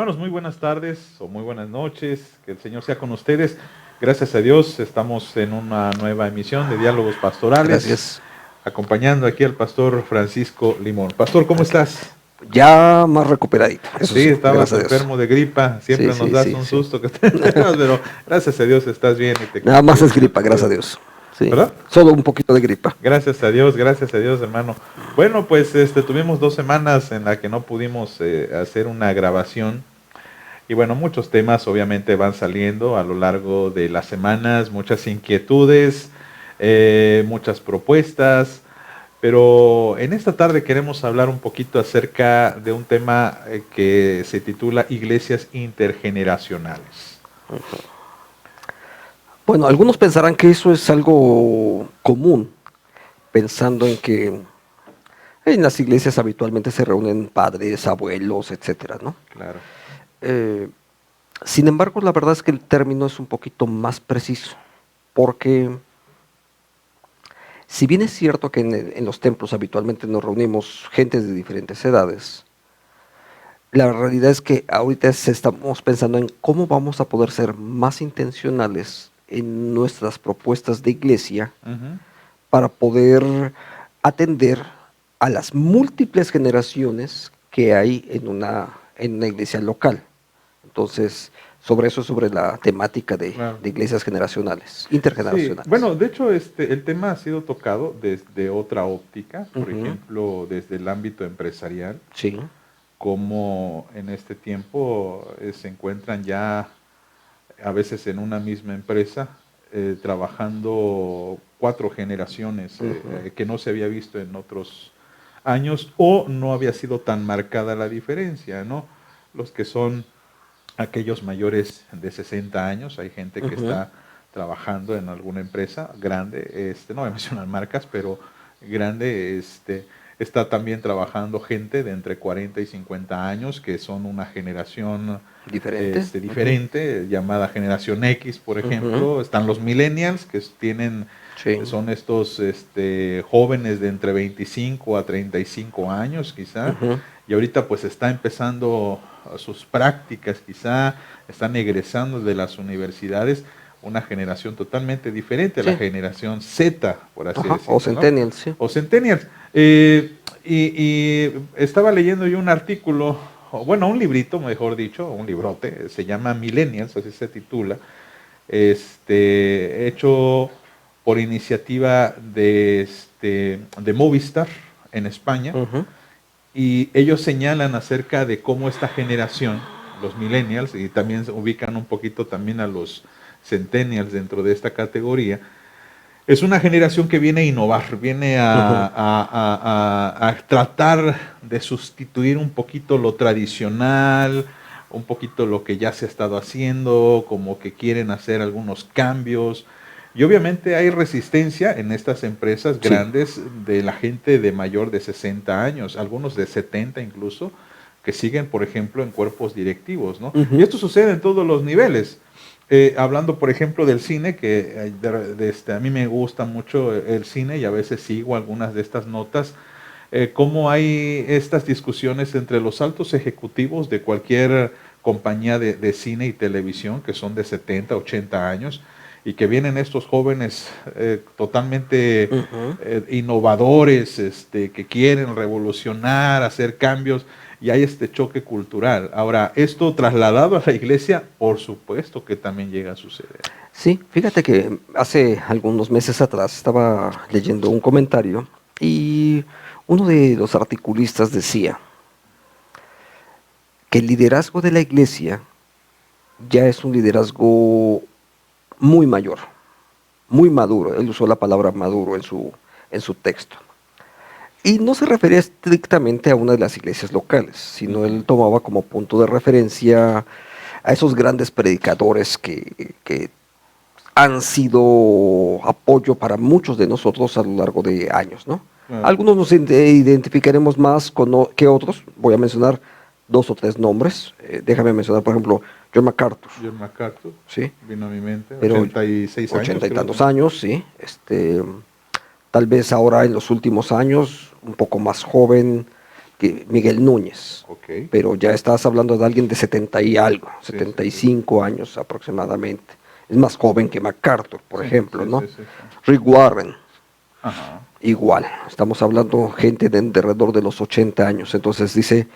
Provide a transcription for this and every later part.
Hermanos, muy buenas tardes o muy buenas noches, que el Señor sea con ustedes. Gracias a Dios estamos en una nueva emisión de Diálogos Pastorales, Gracias. acompañando aquí al pastor Francisco Limón. Pastor, ¿cómo estás? Ya más recuperadito, eso Sí, sí, estabas gracias a Dios. enfermo de gripa, siempre Sí, nos sí, das sí, un sí. susto que te enfermas, pero gracias a Dios estás bien y Nada que más el es Señor gripa, te cuide. gracias a Dios. Sí, ¿Verdad? solo un poquito de gripa. Gracias a Dios, hermano. Bueno, pues tuvimos 2 semanas en las que no pudimos hacer una grabación. Y bueno, muchos temas obviamente van saliendo a lo largo de las semanas, muchas inquietudes, muchas propuestas, pero en esta tarde queremos hablar un poquito acerca de un tema que se titula Iglesias Intergeneracionales. Bueno, algunos pensarán que eso es algo común, pensando en que en las iglesias habitualmente se reúnen padres, abuelos, etcétera, ¿no? Claro. Eh, Sin embargo, la verdad es que el término es un poquito más preciso, porque si bien es cierto que en los templos habitualmente nos reunimos gente de diferentes edades, la realidad es que ahorita estamos pensando en cómo vamos a poder ser más intencionales en nuestras propuestas de iglesia Ujú. para poder atender a las múltiples generaciones que hay en una iglesia local. Entonces, sobre eso, sobre la temática Claro. de iglesias generacionales, Sí, intergeneracionales. bueno, de hecho el tema ha sido tocado desde otra óptica, por Ujú. ejemplo, desde el ámbito empresarial, Sí. como en este tiempo se encuentran ya a veces en una misma empresa trabajando 4 generaciones Ujú. que no se había visto en otros años o no había sido tan marcada la diferencia, ¿no? Los que son aquellos mayores de 60 años, hay gente que Ujú. está trabajando en alguna empresa grande, no voy a mencionar marcas, pero grande, está también trabajando gente de entre 40 y 50 años, que son una generación Diferente. Ujú. diferente, llamada generación X, por Ujú. ejemplo. Están los millennials, que Sí. son estos jóvenes de entre 25 a 35 años, quizá, Ujú. y ahorita pues está empezando sus prácticas, quizá están egresando de las universidades, una generación totalmente diferente a la Sí. generación Z, por así Ajá. O decirlo, ¿no? centennials, sí. O centennials. Y estaba leyendo yo un artículo, o bueno, un librito, mejor dicho, un librote, se llama Millennials, así se titula, hecho por iniciativa de Movistar en España, Ujú. y ellos señalan acerca de cómo esta generación, los millennials, y también se ubican un poquito también a los centennials dentro de esta categoría, es una generación que viene a innovar, viene Ujú. a tratar de sustituir un poquito lo tradicional, un poquito lo que ya se ha estado haciendo, como que quieren hacer algunos cambios. Y obviamente hay resistencia en estas empresas Sí. grandes de la gente de mayor de 60 años, algunos de 70 incluso, que siguen, por ejemplo, en cuerpos directivos, ¿no? Y Ujú. esto sucede en todos los niveles. Hablando, por ejemplo, del cine, que a mí me gusta mucho el cine y a veces sigo algunas de estas notas, cómo hay estas discusiones entre los altos ejecutivos de cualquier compañía de cine y televisión, que son de 70, 80 años, y que vienen estos jóvenes totalmente Ujú. innovadores, que quieren revolucionar, hacer cambios, y hay este choque cultural. Ahora, esto trasladado a la iglesia, por supuesto que también llega a suceder. Sí, fíjate que hace algunos meses atrás estaba leyendo un comentario y uno de los articulistas decía que el liderazgo de la iglesia ya es un liderazgo muy mayor, muy maduro. Él usó la palabra maduro en su texto. Y no se refería estrictamente a una de las iglesias locales, sino Ujú. él tomaba como punto de referencia a esos grandes predicadores que han sido apoyo para muchos de nosotros a lo largo de años, ¿no? Claro. Algunos nos identificaremos más que otros. Voy a mencionar 2 o 3 nombres. Déjame mencionar, por ejemplo, John MacArthur, John MacArthur ¿sí? vino a mi mente, Pero 86 años 80 y creo tantos tenía. años, ¿sí? Tal vez ahora en los últimos años, un poco más joven, que Miguel Núñez. Ok. Pero ya estás hablando de alguien de 70 y algo, Sí, 75 años aproximadamente. Es más joven que MacArthur, por sí, ejemplo, sí, ¿no? sí, sí, sí. Rick Warren, Ajá. igual. Estamos hablando gente de alrededor de los 80 años. Entonces dice,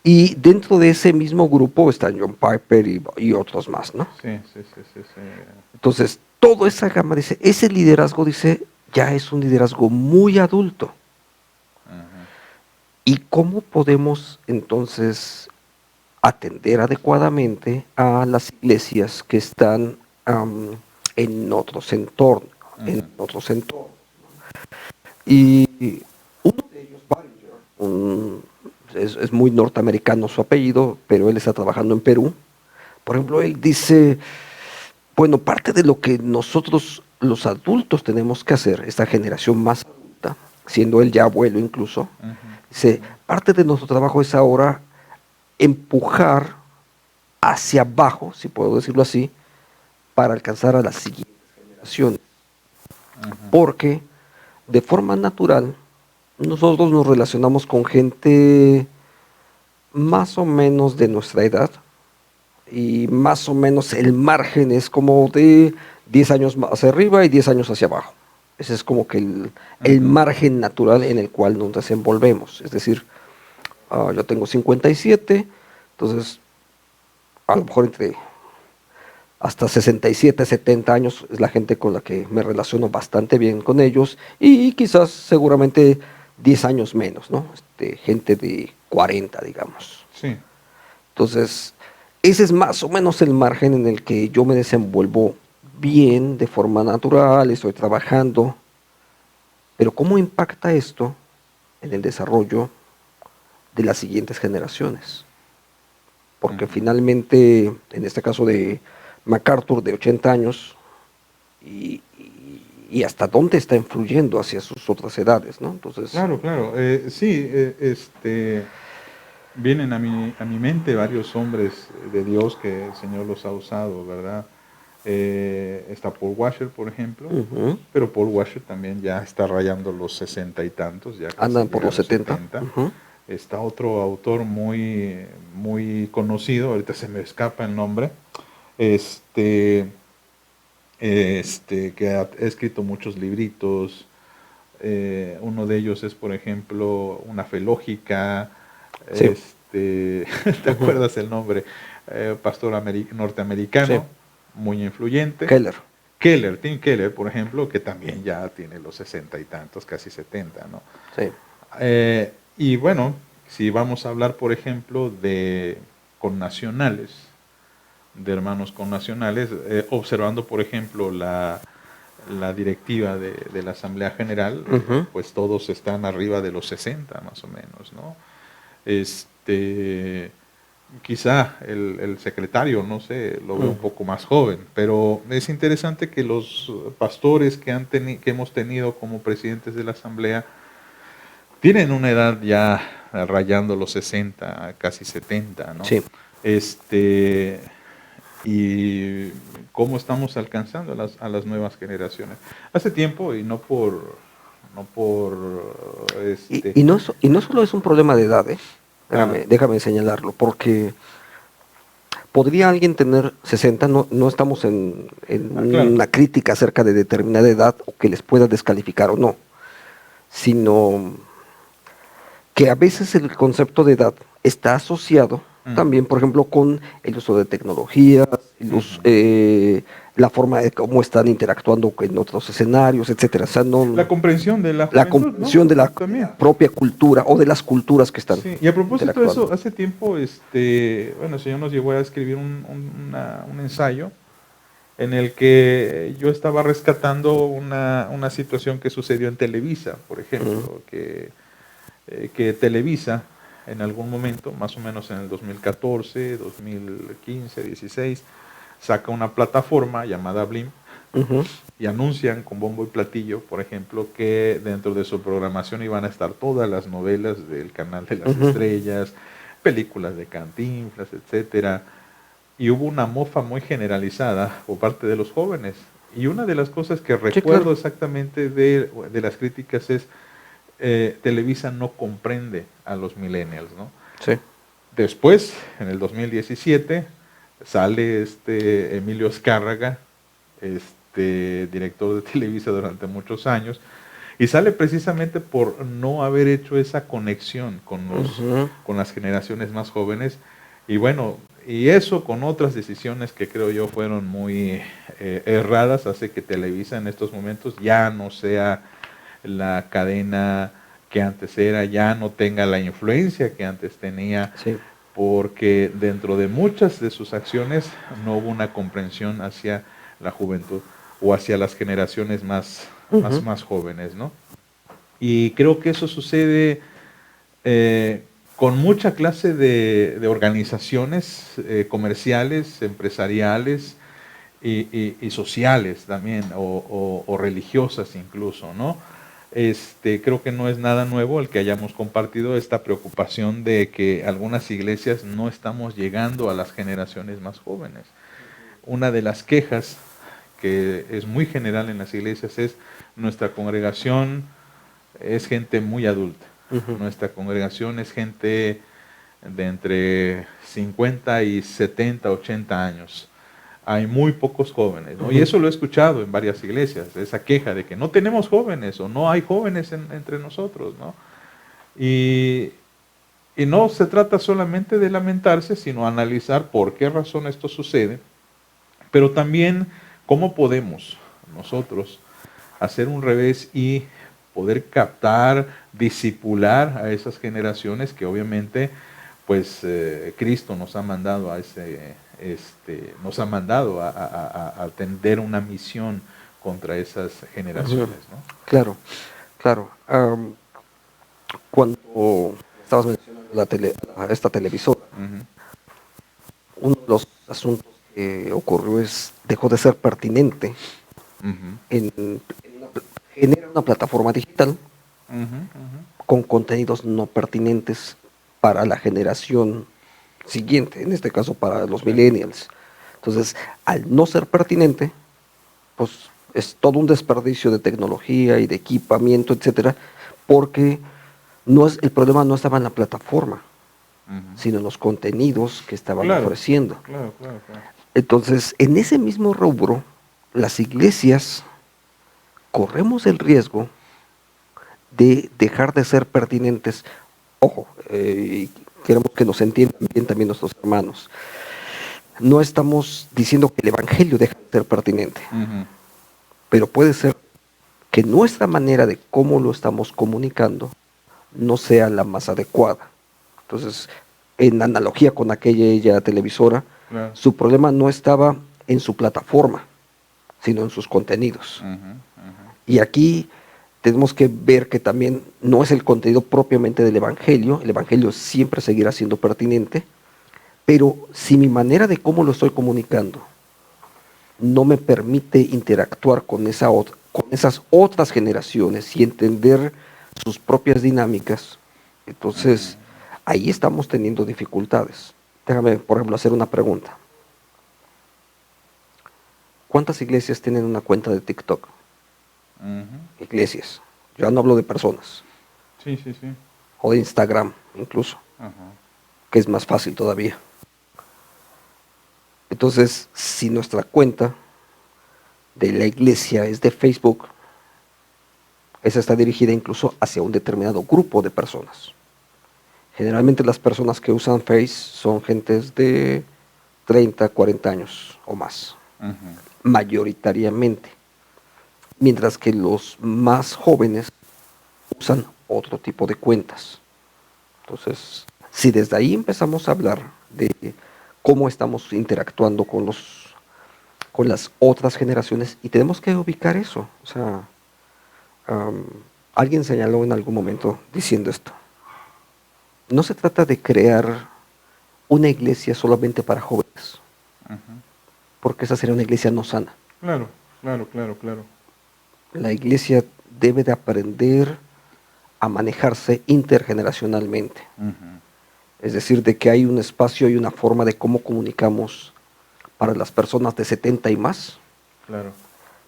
y dentro de ese mismo grupo están John Piper y otros más, ¿no? Sí, sí, sí, sí, sí. Entonces, toda esa gama, dice, ese liderazgo, dice, ya es un liderazgo muy adulto. Ajá. ¿Y cómo podemos entonces atender adecuadamente a las iglesias que están en otros entornos, en Ajá. otros entornos? Y uno de ellos, Barringer, es muy norteamericano su apellido, pero él está trabajando en Perú. Por ejemplo, él dice, bueno, parte de lo que nosotros los adultos tenemos que hacer, esta generación más adulta, siendo él ya abuelo incluso, Ajá. dice, parte de nuestro trabajo es ahora empujar hacia abajo, si puedo decirlo así, para alcanzar a las siguientes generaciones. Ajá. Porque de forma natural nosotros nos relacionamos con gente más o menos de nuestra edad y más o menos el margen es como de 10 años más hacia arriba y 10 años hacia abajo. Ese es como que el Ajá. margen natural en el cual nos desenvolvemos. Es decir, yo tengo 57, entonces a lo mejor entre hasta 67, 70 años es la gente con la que me relaciono bastante bien con ellos y quizás seguramente 10 años menos, ¿no? Gente de 40, digamos. Sí. Entonces, ese es más o menos el margen en el que yo me desenvuelvo bien, de forma natural, estoy trabajando. Pero ¿cómo impacta esto en el desarrollo de las siguientes generaciones? Porque Ajá. finalmente, en este caso de MacArthur, de 80 años, y hasta dónde está influyendo hacia sus otras edades, ¿no? Entonces, Claro, claro. Sí, vienen a mi mente varios hombres de Dios que el Señor los ha usado, ¿verdad? Está Paul Washer, por ejemplo, ujú, pero Paul Washer también ya está rayando los 60 y tantos, ya casi andan por llega a los los 70. 70. Ujú, Está otro autor muy, muy conocido, ahorita se me escapa el nombre, este, que ha escrito muchos libritos. Uno de ellos es, por ejemplo, Una fe lógica. sí, ¿Te ujú, acuerdas el nombre? Pastor sí, norteamericano, muy influyente. Keller, Keller, Tim Keller, por ejemplo, que también ya tiene los 60 y tantos, casi 70, ¿no? sí, Y bueno, si vamos a hablar, por ejemplo, de connacionales, de hermanos connacionales, observando, por ejemplo, la directiva de la Asamblea General, ujú, pues todos están arriba de los 60 más o menos, ¿no? Este, quizá el secretario, no sé, lo veo un ujú, poco más joven, pero es interesante que los pastores que hemos tenido como presidentes de la Asamblea tienen una edad ya rayando los 60, casi 70, ¿no? sí. Este, y cómo estamos alcanzando a las nuevas generaciones. Hace tiempo, y no por, Y no solo es un problema de edad, ¿eh? ah, Déjame señalarlo, porque podría alguien tener 60, no, no estamos en claro, una crítica acerca de determinada edad o que les pueda descalificar o no, sino que a veces el concepto de edad está asociado ujú, también, por ejemplo, con el uso de tecnologías, ujú. la forma de cómo están interactuando en otros escenarios, etcétera. O sea, La no, comprensión de la la juventud, ¿no? comprensión de También. la propia cultura o de las culturas que están Sí, y a propósito de interactuando. eso, hace tiempo, bueno, el Señor nos llevó a escribir un ensayo en el que yo estaba rescatando una situación que sucedió en Televisa, por Mm, ejemplo, que Televisa en algún momento, más o menos en el 2014, 2015, 16, saca una plataforma llamada Blim ujú, y anuncian con bombo y platillo, por ejemplo, que dentro de su programación iban a estar todas las novelas del Canal de las ujú. Estrellas, películas de Cantinflas, etcétera, y hubo una mofa muy generalizada por parte de los jóvenes. Y una de las cosas que Sí, recuerdo claro. exactamente de las críticas es, Televisa no comprende a los millennials, ¿no? Sí. Después, en el 2017, sale Emilio Azcárraga, director de Televisa durante muchos años, y sale precisamente por no haber hecho esa conexión con las generaciones más jóvenes. Y bueno, y eso con otras decisiones que creo yo fueron muy erradas, hace que Televisa en estos momentos ya no sea la cadena que antes era, ya no tenga la influencia que antes tenía, Sí. porque dentro de muchas de sus acciones no hubo una comprensión hacia la juventud o hacia las generaciones más jóvenes, ¿no? Y creo que eso sucede con mucha clase de organizaciones comerciales, empresariales y sociales también, o religiosas incluso, ¿no? Creo que no es nada nuevo el que hayamos compartido esta preocupación de que algunas iglesias no estamos llegando a las generaciones más jóvenes. Una de las quejas que es muy general en las iglesias es: nuestra congregación es gente muy adulta, nuestra congregación es gente de entre 50 y 70, 80 años. Hay muy pocos jóvenes, ¿no? Y eso lo he escuchado en varias iglesias, esa queja de que no tenemos jóvenes o no hay jóvenes entre nosotros, ¿no? Y no se trata solamente de lamentarse, sino analizar por qué razón esto sucede, pero también cómo podemos nosotros hacer un revés y poder captar, discipular a esas generaciones que obviamente pues Cristo nos ha mandado nos ha mandado a atender una misión contra esas generaciones, ¿no? Claro, claro. Cuando estabas mencionando esta televisora, uno de los asuntos que ocurrió dejó de ser pertinente genera una plataforma digital con contenidos no pertinentes para la generación siguiente, en este caso para los millennials. Entonces, al no ser pertinente, pues es todo un desperdicio de tecnología y de equipamiento, etcétera, porque el problema no estaba en la plataforma, sino en los contenidos que estaban ofreciendo. Claro. Entonces, en ese mismo rubro, las iglesias corremos el riesgo de dejar de ser pertinentes. Ojo, queremos que nos entiendan bien también nuestros hermanos. No estamos diciendo que el evangelio deja de ser pertinente, pero puede ser que nuestra manera de cómo lo estamos comunicando no sea la más adecuada. Entonces, en analogía con aquella televisora, su problema no estaba en su plataforma, sino en sus contenidos. Y aquí tenemos que ver que también no es el contenido propiamente del evangelio. El evangelio siempre seguirá siendo pertinente, pero si mi manera de cómo lo estoy comunicando no me permite interactuar con esas otras generaciones y entender sus propias dinámicas, entonces ahí estamos teniendo dificultades. Déjame, por ejemplo, hacer una pregunta. ¿Cuántas iglesias tienen una cuenta de TikTok? Iglesias. Yo no hablo de personas. Sí. O de Instagram, incluso. Que es más fácil todavía. Entonces, si nuestra cuenta de la iglesia es de Facebook, esa está dirigida incluso hacia un determinado grupo de personas. Generalmente las personas que usan Face son gentes de 30, 40 años o más, mayoritariamente. Mientras que los más jóvenes usan otro tipo de cuentas. Entonces, si desde ahí empezamos a hablar de cómo estamos interactuando con las otras generaciones, y tenemos que ubicar eso. O sea, alguien señaló en algún momento diciendo esto: no se trata de crear una iglesia solamente para jóvenes, porque esa sería una iglesia no sana. Claro. La iglesia debe de aprender a manejarse intergeneracionalmente. Es decir, de que hay un espacio y una forma de cómo comunicamos para las personas de 70 y más. Claro.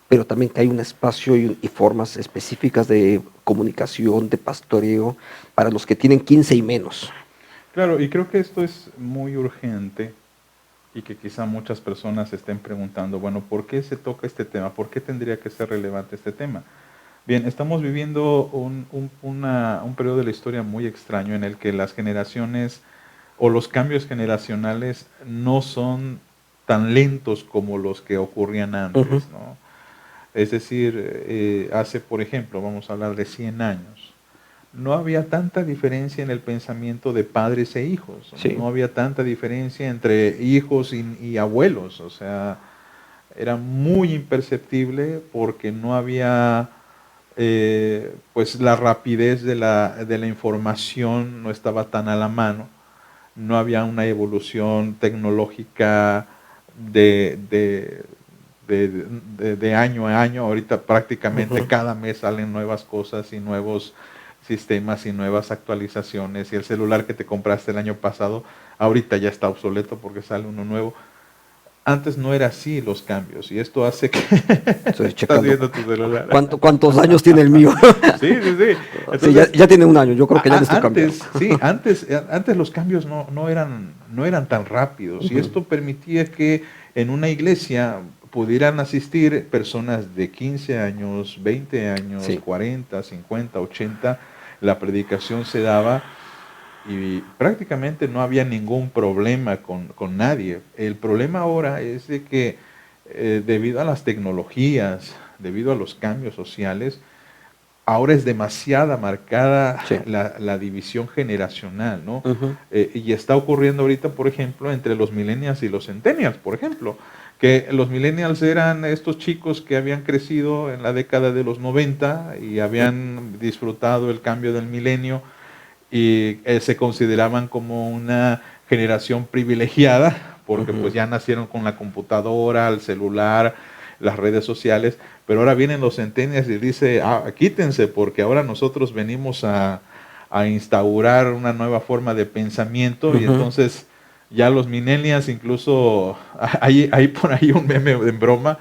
pero también que hay un espacio y formas específicas de comunicación, de pastoreo, para los que tienen 15 y menos. Claro, y creo que esto es muy urgente y que quizá muchas personas estén preguntando, bueno, ¿por qué se toca este tema? ¿Por qué tendría que ser relevante este tema? Bien, estamos viviendo un periodo de la historia muy extraño en el que las generaciones o los cambios generacionales no son tan lentos como los que ocurrían Ujú. antes, ¿no? Es decir, hace, por ejemplo, vamos a hablar de 100 años, no había tanta diferencia en el pensamiento de padres e hijos, Sí. no había tanta diferencia entre hijos y abuelos, o sea, era muy imperceptible porque no había pues la rapidez de la información no estaba tan a la mano, no había una evolución tecnológica de, de, de año a año. Ahorita prácticamente Ujú. cada mes salen nuevas cosas y nuevos sistemas y nuevas actualizaciones, y el celular que te compraste el año pasado ahorita ya está obsoleto porque sale uno nuevo. Antes no era así los cambios, y esto hace que Estoy estás checando viendo tu celular. cuántos años tiene el mío. Sí, sí, sí. Sí, ya, Entonces, ya tiene un año, yo creo que ya necesito cambiarlo. antes, sí, antes los cambios no eran tan rápidos, y Ujú. esto permitía que en una iglesia pudieran asistir personas de 15 años, 20 años, Sí. 40, 50, 80. La predicación se daba y prácticamente no había ningún problema con nadie. El problema ahora es de que debido a las tecnologías, debido a los cambios sociales, ahora es demasiada marcada Sí. la división generacional, ¿no? Ujú. Y está ocurriendo ahorita, por ejemplo, entre los millennials y los centennials, por ejemplo, que los millennials eran estos chicos que habían crecido en la década de los 90 y habían disfrutado el cambio del milenio y se consideraban como una generación privilegiada porque Ujú. pues ya nacieron con la computadora, el celular, las redes sociales, pero ahora vienen los centennials y dice, quítense porque ahora nosotros venimos a instaurar una nueva forma de pensamiento, y Ujú. entonces ya los millennials incluso, hay por ahí un meme en broma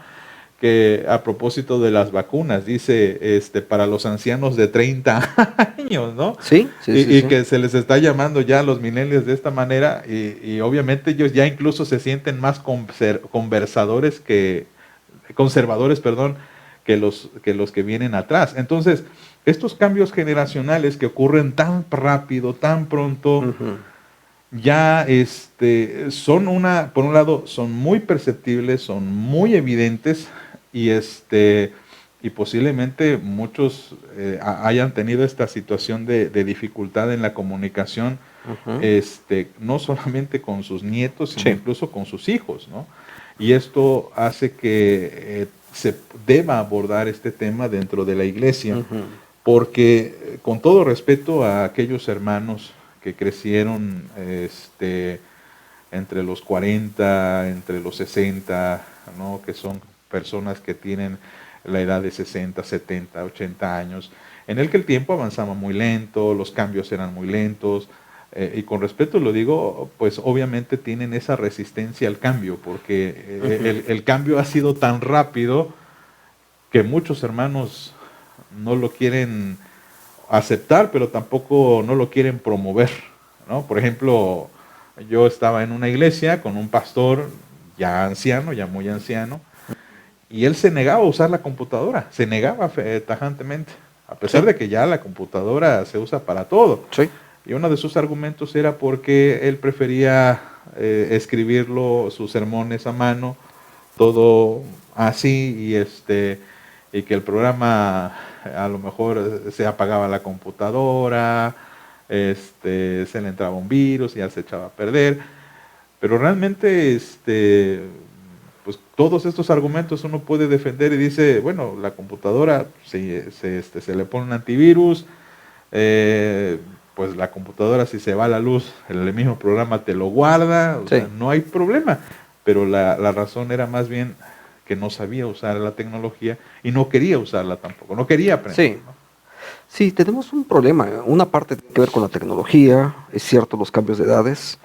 que a propósito de las vacunas, dice, para los ancianos de 30 años, ¿no? Sí, sí, sí, Y sí. que se les está llamando ya a los millennials de esta manera, y obviamente ellos ya incluso se sienten más conservadores, perdón, que los que vienen atrás. Entonces, estos cambios generacionales que ocurren tan rápido, tan pronto, Ujú. ya son por un lado, son muy perceptibles, son muy evidentes, y y posiblemente muchos hayan tenido esta situación de dificultad en la comunicación, Ujú. no solamente con sus nietos, sino Sí. incluso con sus hijos, ¿no? Y esto hace que se deba abordar este tema dentro de la iglesia, Ujú. porque con todo respeto a aquellos hermanos que crecieron entre los 40, entre los 60, ¿no? Que son personas que tienen la edad de 60, 70, 80 años, en el que el tiempo avanzaba muy lento, los cambios eran muy lentos, y con respeto lo digo, pues obviamente tienen esa resistencia al cambio, porque Ujú. el cambio ha sido tan rápido que muchos hermanos no lo quieren aceptar, pero tampoco no lo quieren promover, ¿no? Por ejemplo, yo estaba en una iglesia con un pastor ya anciano, ya muy anciano, y él se negaba a usar la computadora, se negaba tajantemente, a pesar Sí. de que ya la computadora se usa para todo. Sí. Y uno de sus argumentos era porque él prefería escribirlo, sus sermones a mano, todo así, y que el programa a lo mejor se apagaba la computadora, se le entraba un virus y ya se echaba a perder. Pero realmente, pues todos estos argumentos uno puede defender y dice, bueno, la computadora se le pone un antivirus, eh, pues la computadora, si se va la luz, el mismo programa te lo guarda, o Sí. sea, no hay problema. Pero la razón era más bien que no sabía usar la tecnología y no quería usarla tampoco, no quería aprender, Sí. ¿no? Sí, tenemos un problema. Una parte tiene que ver con la tecnología, es cierto, los cambios de edades.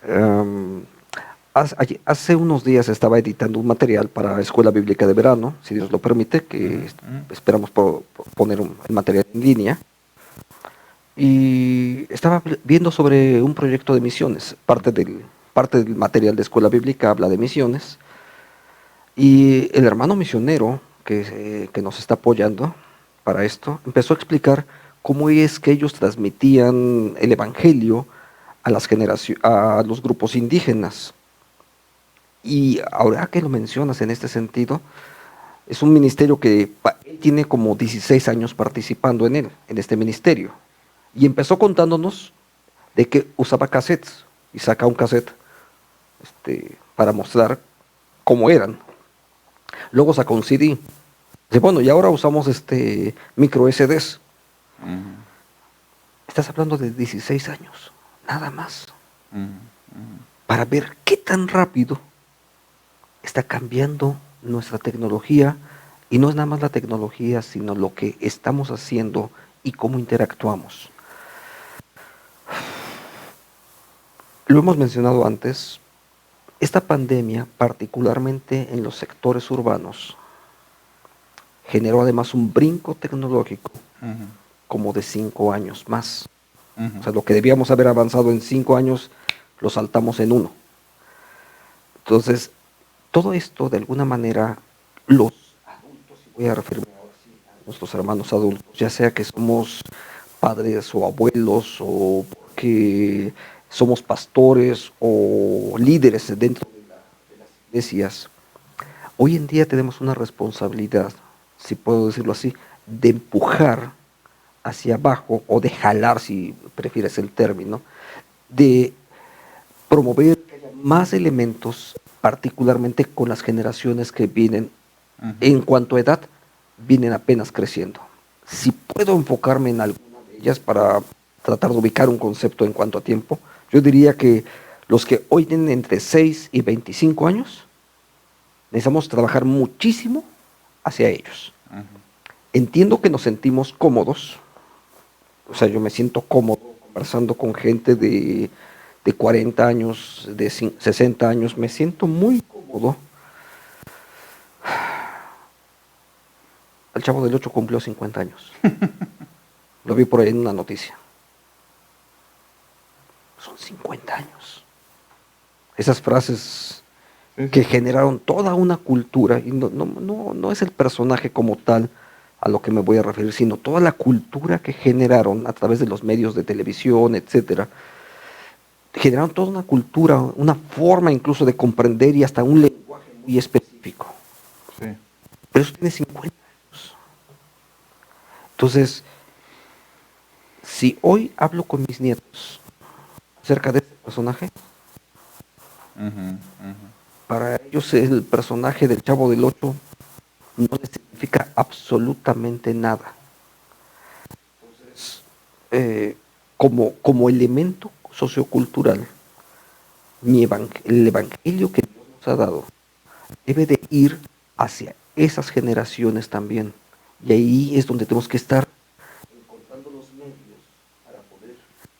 Em, Hace unos días estaba editando un material para Escuela Bíblica de Verano, si Dios lo permite, que esperamos poner el material en línea. Y estaba viendo sobre un proyecto de misiones. Parte del material de Escuela Bíblica habla de misiones. Y el hermano misionero que nos está apoyando para esto empezó a explicar cómo es que ellos transmitían el Evangelio a los grupos indígenas. Y ahora que lo mencionas en este sentido, es un ministerio que él tiene como 16 años participando en este ministerio. Y empezó contándonos de que usaba cassettes y saca un cassette para mostrar cómo eran. Luego sacó un CD. Dice, bueno, y ahora usamos micro SDs. Estás hablando de 16 años, nada más. Para ver qué tan rápido está cambiando nuestra tecnología, y no es nada más la tecnología, sino lo que estamos haciendo y cómo interactuamos. Lo hemos mencionado antes, esta pandemia, particularmente en los sectores urbanos, generó además un brinco tecnológico como de 5 años más. O sea, lo que debíamos haber avanzado en 5 años, lo saltamos en 1. Entonces, todo esto, de alguna manera, los adultos, y voy a referirme ahora sí a nuestros hermanos adultos, ya sea que somos padres o abuelos, o que somos pastores o líderes dentro de las iglesias, hoy en día tenemos una responsabilidad, si puedo decirlo así, de empujar hacia abajo, o de jalar, si prefieres el término, de promover más elementos, particularmente con las generaciones que vienen, en cuanto a edad, vienen apenas creciendo. Si puedo enfocarme en alguna de ellas para tratar de ubicar un concepto en cuanto a tiempo, yo diría que los que hoy tienen entre 6 y 25 años, necesitamos trabajar muchísimo hacia ellos. Entiendo que nos sentimos cómodos, o sea, yo me siento cómodo conversando con gente de 40 años, de 60 años, me siento muy cómodo. El Chavo del 8 cumplió 50 años. Lo vi por ahí en una noticia. Son 50 años. Esas frases que generaron toda una cultura, y no es el personaje como tal a lo que me voy a referir, sino toda la cultura que generaron a través de los medios de televisión, etcétera. Generaron toda una cultura, una forma incluso de comprender y hasta un lenguaje muy específico. Sí. Pero eso tiene 50 años. Entonces, si hoy hablo con mis nietos acerca de este personaje, para ellos el personaje del Chavo del Ocho no les significa absolutamente nada. Entonces, como elemento sociocultural, el evangelio que Dios nos ha dado debe de ir hacia esas generaciones también. Y ahí es donde tenemos que estar encontrando los medios para poder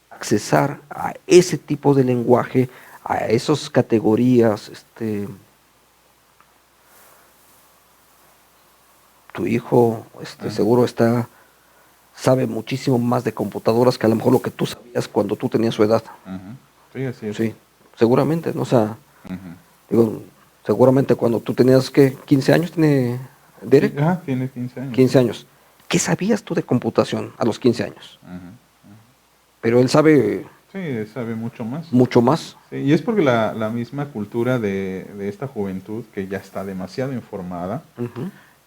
accesar a ese tipo de lenguaje, a esas categorías. Tu hijo seguro sabe muchísimo más de computadoras que a lo mejor lo que tú sabías cuando tú tenías su edad. Sí, así es. Sí, seguramente, ¿no? O sea, digo, seguramente cuando tú tenías, ¿qué? ¿15 años tiene Derek? Sí, tiene 15 años. 15 años. ¿Qué sabías tú de computación a los 15 años? Pero él sabe... Sí, sabe mucho más. Mucho más. Sí, y es porque la misma cultura de esta juventud, que ya está demasiado informada,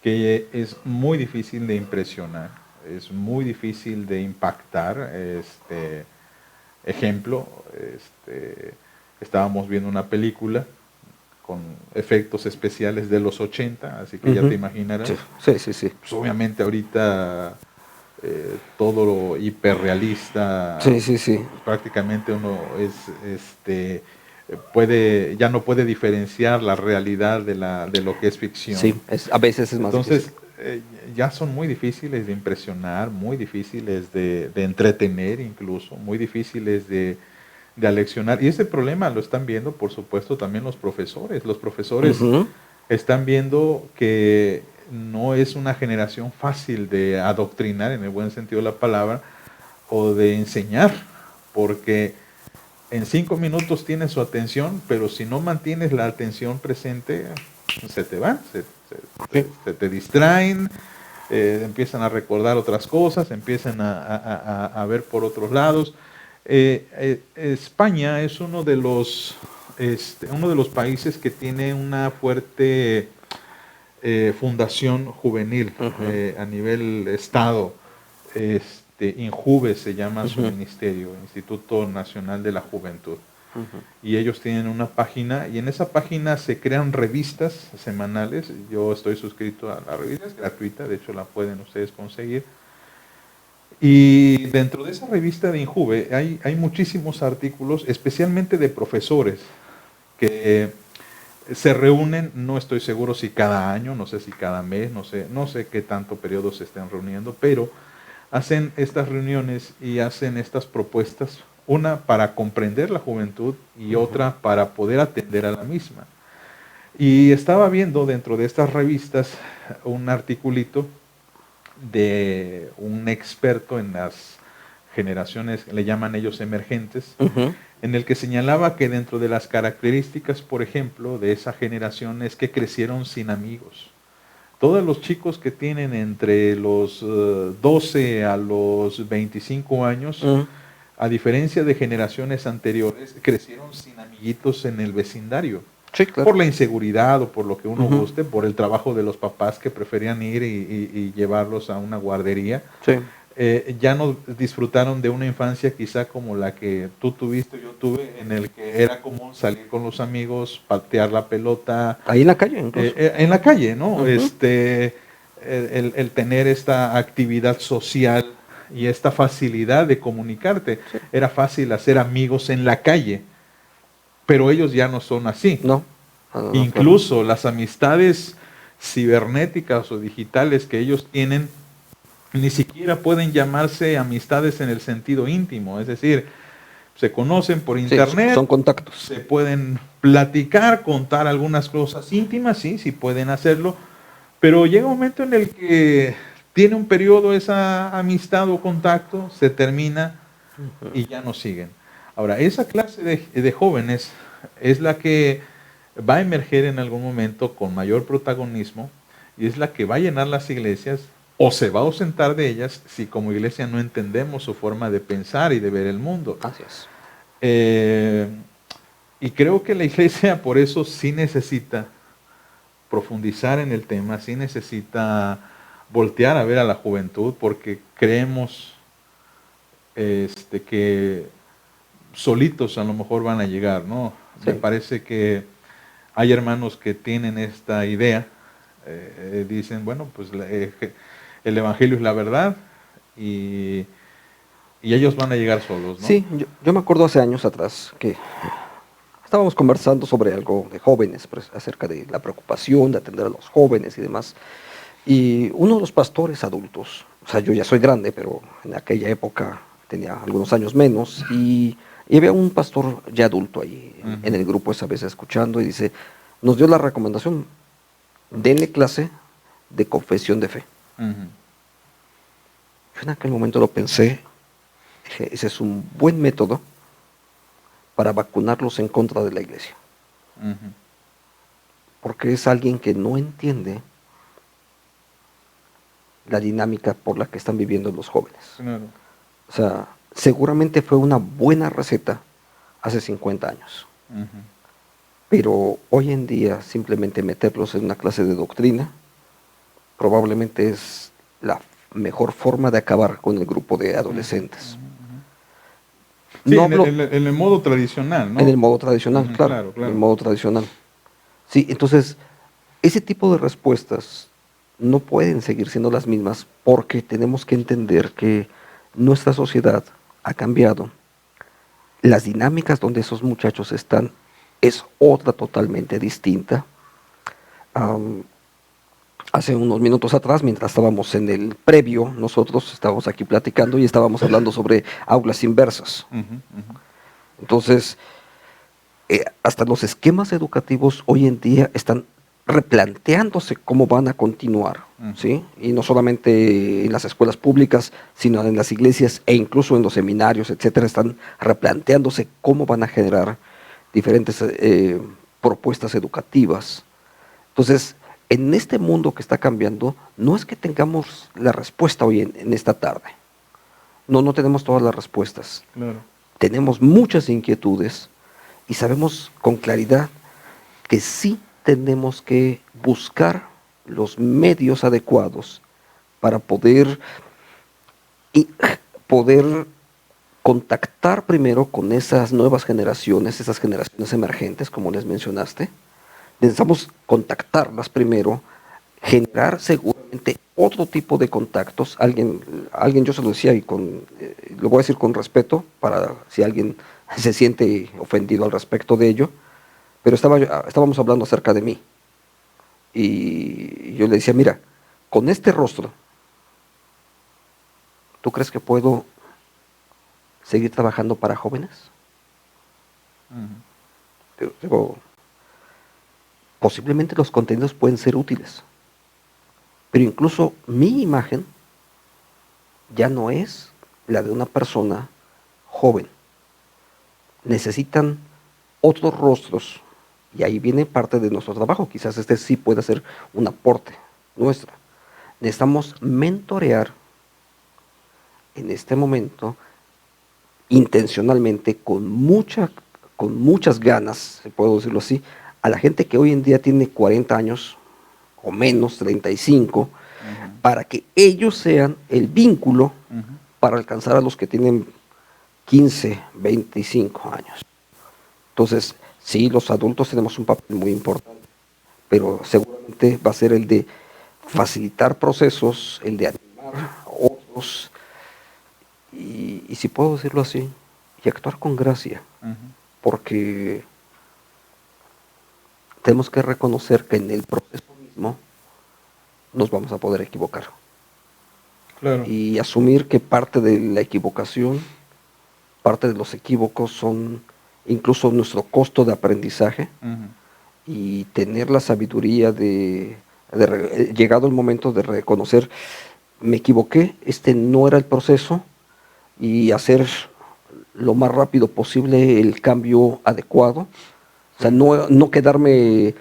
que es muy difícil de impresionar, es muy difícil de impactar. Ejemplo, estábamos viendo una película con efectos especiales de los 80, así que ya te imaginarás. Sí. Pues obviamente ahorita todo lo hiperrealista, sí. prácticamente uno ya no puede diferenciar la realidad de lo que es ficción. Sí, a veces es más difícil. Ya son muy difíciles de impresionar, muy difíciles de entretener incluso, muy difíciles de de aleccionar. Y ese problema lo están viendo, por supuesto, también los profesores. Los profesores están viendo que no es una generación fácil de adoctrinar, en el buen sentido de la palabra, o de enseñar, porque en 5 minutos tienes su atención, pero si no mantienes la atención presente, se te van, se te distraen, empiezan a recordar otras cosas, empiezan a ver por otros lados. España es uno de los países que tiene una fuerte fundación juvenil a nivel estado. INJUVE se llama su ministerio, Instituto Nacional de la Juventud. Y ellos tienen una página, y en esa página se crean revistas semanales. Yo estoy suscrito a la revista, es gratuita, de hecho la pueden ustedes conseguir. Y dentro de esa revista de INJUVE hay muchísimos artículos, especialmente de profesores, que se reúnen, no estoy seguro si cada año, no sé si cada mes, no sé qué tanto periodo se estén reuniendo, pero hacen estas reuniones y hacen estas propuestas, una para comprender la juventud y otra para poder atender a la misma. Y estaba viendo dentro de estas revistas un articulito de un experto en las generaciones, le llaman ellos emergentes, en el que señalaba que dentro de las características, por ejemplo, de esa generación es que crecieron sin amigos. Todos los chicos que tienen entre los 12 a los 25 años, a diferencia de generaciones anteriores, crecieron sin amiguitos en el vecindario. Sí, claro. Por la inseguridad o por lo que uno guste, por el trabajo de los papás que preferían ir y llevarlos a una guardería. Sí. Ya no disfrutaron de una infancia quizá como la que tú tuviste, yo tuve, en el que era común salir con los amigos, patear la pelota. Ahí en la calle, incluso. En la calle, ¿no? El tener esta actividad social y esta facilidad de comunicarte. Sí. Era fácil hacer amigos en la calle, pero ellos ya no son así. No. Incluso las amistades cibernéticas o digitales que ellos tienen ni siquiera pueden llamarse amistades en el sentido íntimo, es decir, se conocen por internet, sí, son contactos. Se pueden platicar, contar algunas cosas íntimas, sí pueden hacerlo, pero llega un momento en el que tiene un periodo esa amistad o contacto, se termina y ya no siguen. Ahora, esa clase de jóvenes es la que va a emerger en algún momento con mayor protagonismo y es la que va a llenar las iglesias o se va a ausentar de ellas si como iglesia no entendemos su forma de pensar y de ver el mundo. Así es. Y creo que la iglesia por eso sí necesita profundizar en el tema, sí necesita voltear a ver a la juventud, porque creemos que solitos a lo mejor van a llegar, ¿no? Sí. Me parece que hay hermanos que tienen esta idea, dicen, bueno, pues el evangelio es la verdad y ellos van a llegar solos, ¿no? Sí, yo me acuerdo hace años atrás que estábamos conversando sobre algo de jóvenes, pues, acerca de la preocupación de atender a los jóvenes y demás. Y uno de los pastores adultos, o sea, yo ya soy grande, pero en aquella época tenía algunos años menos, y había un pastor ya adulto ahí en el grupo esa vez escuchando, y dice, nos dio la recomendación, denle clase de confesión de fe. Yo en aquel momento lo pensé, dije, ese es un buen método para vacunarlos en contra de la iglesia. Porque es alguien que no entiende la dinámica por la que están viviendo los jóvenes. Claro. O sea, seguramente fue una buena receta hace 50 años. Pero hoy en día simplemente meterlos en una clase de doctrina probablemente es la mejor forma de acabar con el grupo de adolescentes. Sí, no hablo, en el modo tradicional, ¿no? En el modo tradicional, claro. En el modo tradicional. Sí, entonces, ese tipo de respuestas no pueden seguir siendo las mismas porque tenemos que entender que nuestra sociedad ha cambiado. Las dinámicas donde esos muchachos están es otra totalmente distinta. Hace unos minutos atrás, mientras estábamos en el previo, nosotros estábamos aquí platicando y estábamos hablando sobre aulas inversas. Entonces, hasta los esquemas educativos hoy en día están replanteándose cómo van a continuar, ¿sí? Y no solamente en las escuelas públicas, sino en las iglesias e incluso en los seminarios, etcétera, están replanteándose cómo van a generar diferentes propuestas educativas. Entonces, en este mundo que está cambiando, no es que tengamos la respuesta hoy en esta tarde. No tenemos todas las respuestas. Claro. Tenemos muchas inquietudes y sabemos con claridad que sí tenemos que buscar los medios adecuados para poder contactar primero con esas nuevas generaciones, esas generaciones emergentes, como les mencionaste. Necesitamos contactarlas primero, generar seguramente otro tipo de contactos. Alguien yo se lo decía y lo voy a decir con respeto para si alguien se siente ofendido al respecto de ello, pero estábamos hablando acerca de mí y yo le decía, mira, con este rostro, ¿tú crees que puedo seguir trabajando para jóvenes? Digo, posiblemente los contenidos pueden ser útiles, pero incluso mi imagen ya no es la de una persona joven. Necesitan otros rostros, y ahí viene parte de nuestro trabajo. Quizás este sí pueda ser un aporte nuestro. Necesitamos mentorear en este momento intencionalmente, con muchas ganas, si puedo decirlo así, a la gente que hoy en día tiene 40 años o menos, 35, para que ellos sean el vínculo para alcanzar a los que tienen 15, 25 años. Entonces, sí, los adultos tenemos un papel muy importante, pero seguramente va a ser el de facilitar procesos, el de animar a otros, y si puedo decirlo así, y actuar con gracia, porque tenemos que reconocer que en el proceso mismo nos vamos a poder equivocar. Claro. Y asumir que parte de la equivocación, parte de los equívocos son incluso nuestro costo de aprendizaje, y tener la sabiduría llegado el momento de reconocer, me equivoqué, este no era el proceso, y hacer lo más rápido posible el cambio adecuado. O sea, no quedarme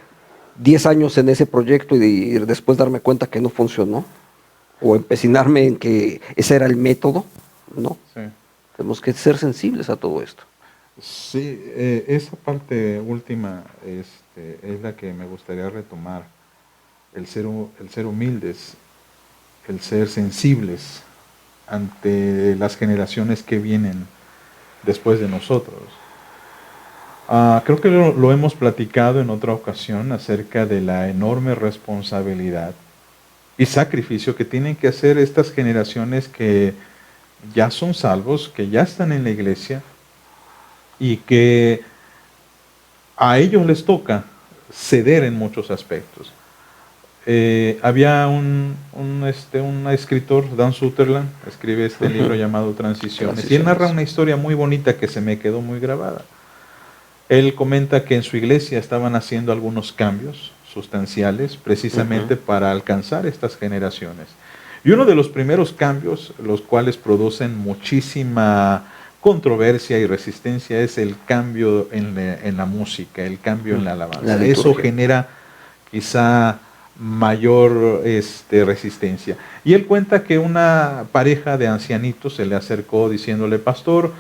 10 años en ese proyecto y después darme cuenta que no funcionó, o empecinarme en que ese era el método, ¿no? Sí. Tenemos que ser sensibles a todo esto. Sí, esa parte última es la que me gustaría retomar. El ser humildes, el ser sensibles ante las generaciones que vienen después de nosotros. Creo que lo hemos platicado en otra ocasión acerca de la enorme responsabilidad y sacrificio que tienen que hacer estas generaciones que ya son salvos, que ya están en la iglesia, y que a ellos les toca ceder en muchos aspectos. Había un escritor, Dan Sutherland, escribe este libro llamado Transiciones, y él narra una historia muy bonita que se me quedó muy grabada. Él comenta que en su iglesia estaban haciendo algunos cambios sustanciales precisamente para alcanzar estas generaciones. Y uno de los primeros cambios, los cuales producen muchísima controversia y resistencia, es el cambio en la música, el cambio en la alabanza. Eso genera quizá mayor resistencia. Y él cuenta que una pareja de ancianitos se le acercó diciéndole: pastor,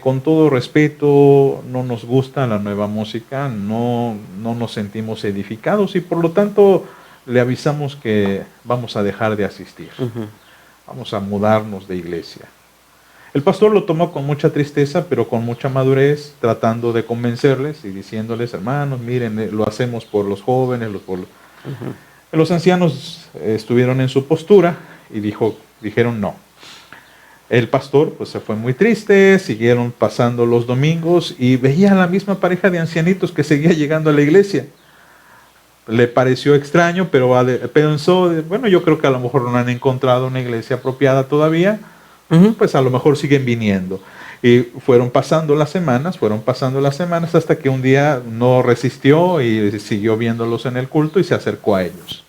con todo respeto, no nos gusta la nueva música, no nos sentimos edificados, y por lo tanto le avisamos que vamos a dejar de asistir, vamos a mudarnos de iglesia. El pastor lo tomó con mucha tristeza, pero con mucha madurez, tratando de convencerles y diciéndoles: hermanos, miren, lo hacemos por los jóvenes, Los ancianos estuvieron en su postura y dijeron no. El pastor pues se fue muy triste, siguieron pasando los domingos y veía a la misma pareja de ancianitos que seguía llegando a la iglesia. Le pareció extraño, pero pensó, bueno, yo creo que a lo mejor no han encontrado una iglesia apropiada todavía, pues a lo mejor siguen viniendo. Y fueron pasando las semanas hasta que un día no resistió y siguió viéndolos en el culto y se acercó a ellos,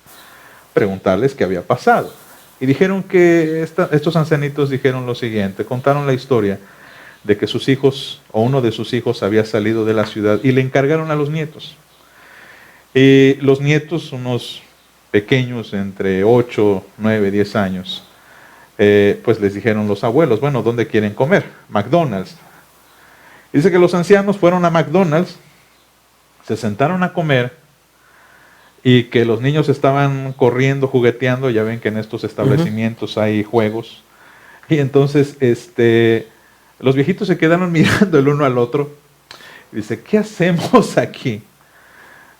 preguntarles qué había pasado. Y dijeron que estos ancianitos dijeron lo siguiente, contaron la historia de que sus hijos, o uno de sus hijos había salido de la ciudad y le encargaron a los nietos. Y los nietos, unos pequeños entre 8, 9, 10 años, pues les dijeron los abuelos, bueno, ¿dónde quieren comer? McDonald's. Dice que los ancianos fueron a McDonald's, se sentaron a comer y que los niños estaban corriendo, jugueteando, ya ven que en estos establecimientos hay juegos. Y entonces los viejitos se quedaron mirando el uno al otro y dice, ¿qué hacemos aquí?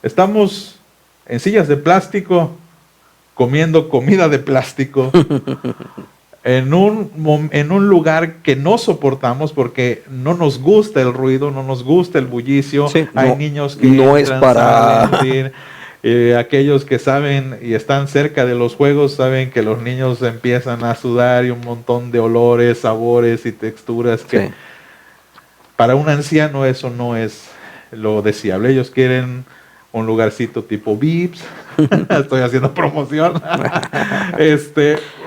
Estamos en sillas de plástico, comiendo comida de plástico, en un lugar que no soportamos porque no nos gusta el ruido, no nos gusta el bullicio. Sí, hay niños que no entran, es para... salen, aquellos que saben y están cerca de los juegos saben que los niños empiezan a sudar y un montón de olores, sabores y texturas que sí. Para un anciano eso no es lo deseable. Ellos quieren un lugarcito tipo Vips, estoy haciendo promoción,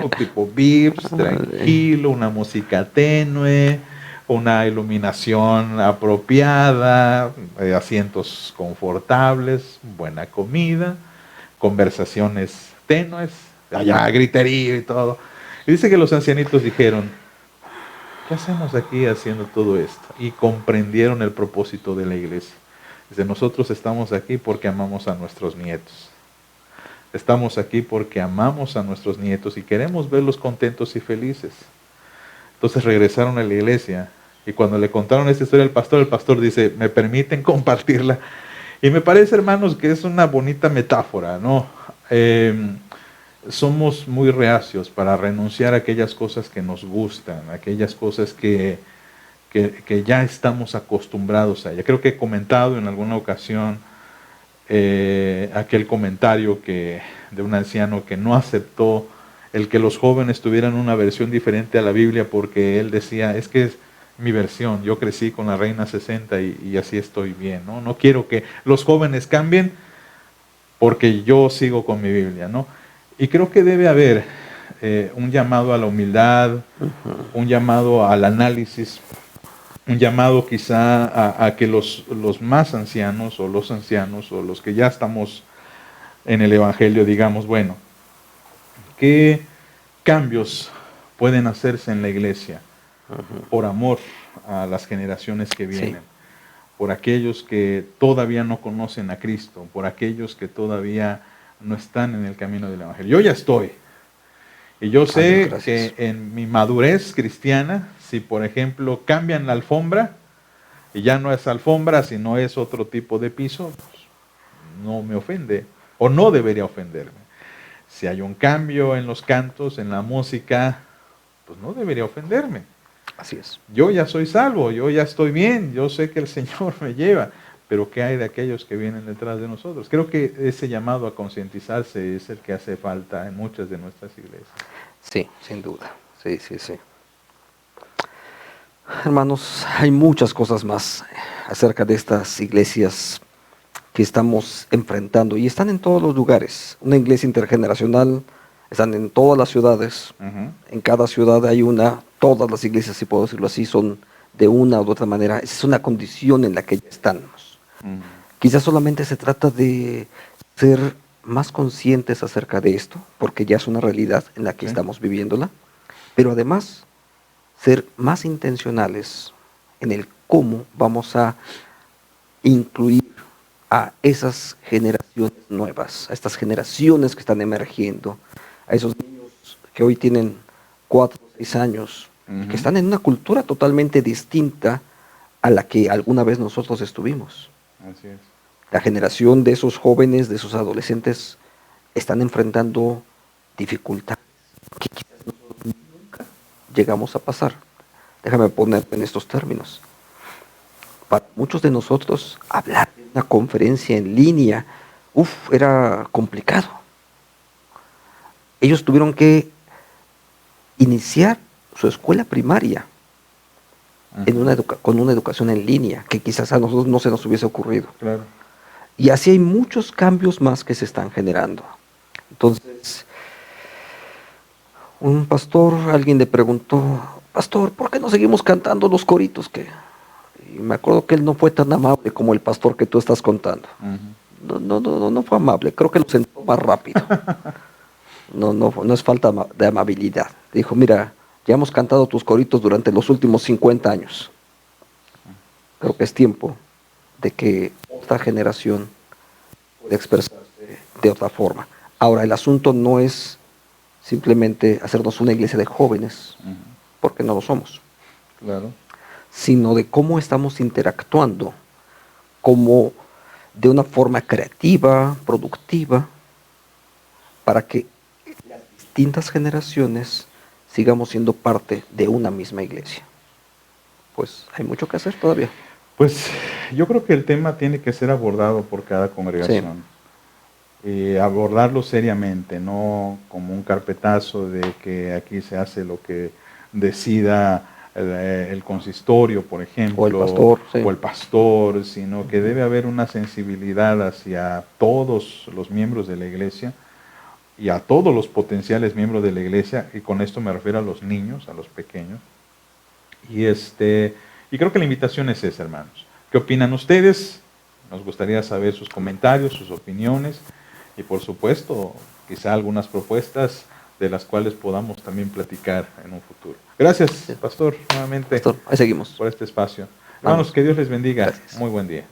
un tipo Vips, tranquilo, una música tenue, una iluminación apropiada, asientos confortables, buena comida, conversaciones tenues, allá griterío y todo. Y dice que los ancianitos dijeron, ¿qué hacemos aquí haciendo todo esto? Y comprendieron el propósito de la iglesia. Dice, nosotros estamos aquí porque amamos a nuestros nietos. Estamos aquí porque amamos a nuestros nietos y queremos verlos contentos y felices. Entonces regresaron a la iglesia y cuando le contaron esta historia al pastor, el pastor dice, ¿me permiten compartirla? Y me parece, hermanos, que es una bonita metáfora, ¿no? Somos muy reacios para renunciar a aquellas cosas que nos gustan, aquellas cosas que ya estamos acostumbrados a ella. Creo que he comentado en alguna ocasión aquel comentario de un anciano que no aceptó el que los jóvenes tuvieran una versión diferente a la Biblia porque él decía, es que es mi versión, yo crecí con la Reina 60 y así estoy bien, ¿no? No quiero que los jóvenes cambien porque yo sigo con mi Biblia, ¿no? Y creo que debe haber un llamado a la humildad, un llamado al análisis, un llamado quizá a que los más ancianos o los que ya estamos en el Evangelio digamos, bueno, ¿qué cambios pueden hacerse en la iglesia por amor a las generaciones que vienen? Sí. Por aquellos que todavía no conocen a Cristo, por aquellos que todavía no están en el camino del Evangelio. Yo ya estoy. Y yo sé que en mi madurez cristiana, si por ejemplo cambian la alfombra, y ya no es alfombra, sino es otro tipo de piso, pues no me ofende, o no debería ofenderme. Si hay un cambio en los cantos, en la música, pues no debería ofenderme. Así es. Yo ya soy salvo, yo ya estoy bien, yo sé que el Señor me lleva, pero ¿qué hay de aquellos que vienen detrás de nosotros? Creo que ese llamado a concientizarse es el que hace falta en muchas de nuestras iglesias. Sí, sin duda. Sí. Hermanos, hay muchas cosas más acerca de estas iglesias que estamos enfrentando y están en todos los lugares. Una iglesia intergeneracional, están en todas las ciudades. En cada ciudad hay una, todas las iglesias, si puedo decirlo así, son de una u otra manera. Esa es una condición en la que ya estamos. Quizás solamente se trata de ser más conscientes acerca de esto, porque ya es una realidad en la que estamos viviéndola, pero además ser más intencionales en el cómo vamos a incluir a esas generaciones nuevas, a estas generaciones que están emergiendo, a esos niños que hoy tienen 4 o 6 años, que están en una cultura totalmente distinta a la que alguna vez nosotros estuvimos. Así es. La generación de esos jóvenes, de esos adolescentes, están enfrentando dificultades que quizás nosotros nunca llegamos a pasar. Déjame poner en estos términos. Para muchos de nosotros, hablar en una conferencia en línea, era complicado. Ellos tuvieron que iniciar su escuela primaria con una educación en línea, que quizás a nosotros no se nos hubiese ocurrido. Claro. Y así hay muchos cambios más que se están generando. Entonces, un pastor, alguien le preguntó, pastor, ¿por qué no seguimos cantando los coritos? Y me acuerdo que él no fue tan amable como el pastor que tú estás contando. No fue amable, creo que lo sentó más rápido. No es falta de amabilidad. Dijo, mira, ya hemos cantado tus coritos durante los últimos 50 años. Creo que es tiempo de que otra generación pueda expresarse de otra forma. Ahora, el asunto no es simplemente hacernos una iglesia de jóvenes, porque no lo somos. Claro. Sino de cómo estamos interactuando, como de una forma creativa, productiva, para que las distintas generaciones sigamos siendo parte de una misma iglesia. Pues hay mucho que hacer todavía. Pues yo creo que el tema tiene que ser abordado por cada congregación. Sí. Abordarlo seriamente, no como un carpetazo de que aquí se hace lo que decida el consistorio, por ejemplo, o el pastor, sino que debe haber una sensibilidad hacia todos los miembros de la iglesia y a todos los potenciales miembros de la iglesia, y con esto me refiero a los niños, a los pequeños. Y creo que la invitación es esa, hermanos. ¿Qué opinan ustedes? Nos gustaría saber sus comentarios, sus opiniones, y por supuesto, quizá algunas propuestas de las cuales podamos también platicar en un futuro. Gracias, pastor, nuevamente. Pastor, ahí seguimos. Por este espacio. Hermanos, que Dios les bendiga. Gracias. Muy buen día.